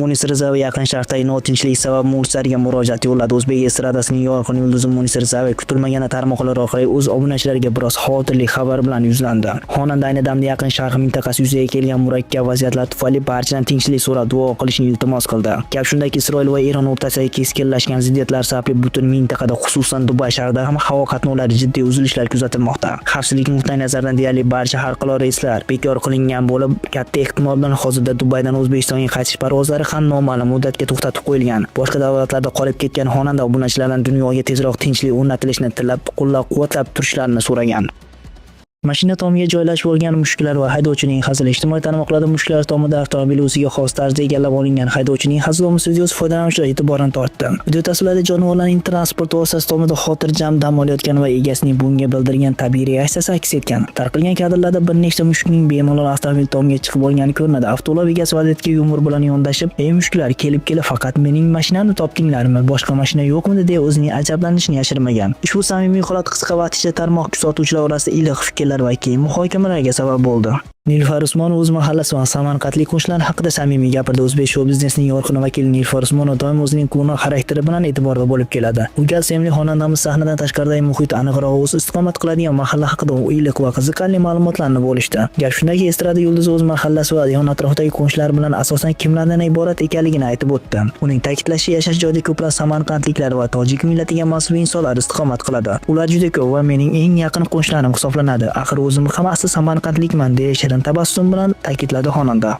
Munisa Rizayeva yaqin Sharqdagi notinchlik sabab muxlislarga murojaat yo'lladi. O'zbek estradasining yorqin yulduzi Munisa Rizayeva kutilmagan tarmoqlar orqali o'z obunachilariga biroz xavotirli xabar bilan yuzlandi. Xonanda ayni damda yaqin Sharq mintaqasi yuzaga kelgan murakkab vaziyatlar tufayli barchadan tinchlik so'rab duo qilishni iltimos qildi. Gap shundaki, Isroil va Eron o'rtasidagi keskinlashgan ziddiyatlar sababli butun mintaqada, xususan Dubay shahrida ham havo qatnovlari jiddiy uzilishlar kuzatilmoqda. Xavfsizlik nuqtai nazaridan deyarli barcha xalqaro reyslar bekor qilingan bo'lib, katta ehtimol bilan hozirda Dubaydan O'zbekistonga qaytish parvozlari ham noma'lum muddatga to'xtatib qo'yilgan. Boshqa davlatlarda qolib ketgan xonanda obunachilardan dunyoga tezroq tinchlik o'rnatilishini tilab, qo'llab-quvvatlab turishlarini so'ragan. Mashina tomiga joylashib olgan mushuklar va haydovchining hazili. Ijtimoiy tarmoqlarda mushuklar tomida avtomobil o'ziga xos tarzda egallab olingan haydovchining hazilomuz videosi foydalanuvchilar e'tiborini tortdi. Video tasvirlarida jonivorlarning transport vositasi tomida xotirjam dam olayotgan va egasining bunga bildirgan tabiiy reaksiyasi aks etgan. Tarqalgan kadrlarda bir nechta mushukning bemalol avtomobil tomiga chiqib olgani ko'rinadi. Avtolov egasi vaziyatga yumor bilan yondashib, "Ey mushuklar, kelib faqat mening mashinamni topdinglarmi? Boshqa mashina yo'qmi?" deya o'zining ajablanishini yashirmagan. Ushbu samimiy holat qisqa vaqt ichida tarmoq kuzatuvchilar orasida iliq fikrlar va keyin muhokamalarga sabab bo'ldi. Nilufar Usmonova o'z mahallasi va samarqandlik qo'shnilar haqida samimiy gapirdi. O'zbek shou biznesining yorqin vakili Nilufar Usmonova doim o'zining quvnoq xarakteri bilan e'tiborda bo'lib keladi. Bu gal sevimli xonandamiz sahnadan tashqaridagi muhit, aniqroq o'zi istiqomat qiladigan mahalla haqida iliq va qiziqarli ma'lumotlarni bo'lishdi. Gap shundaki, estrada yulduzi o'z mahallasi va yon atrofdagi qo'shnilar bilan asosan kimlardan iborat ekanligini aytib o'tdi. Uning ta'kidlashicha, yashash joyida ko'plab samarqandliklar va tojik millatiga mansub insonlar istiqomat qiladi. Ular juda ko'p va mening eng yaqin qo'shnilarim hisoblanadi. Axir o'zim ham asli samarqandlikman deya tabassum bilan ta'kidladi xonanda.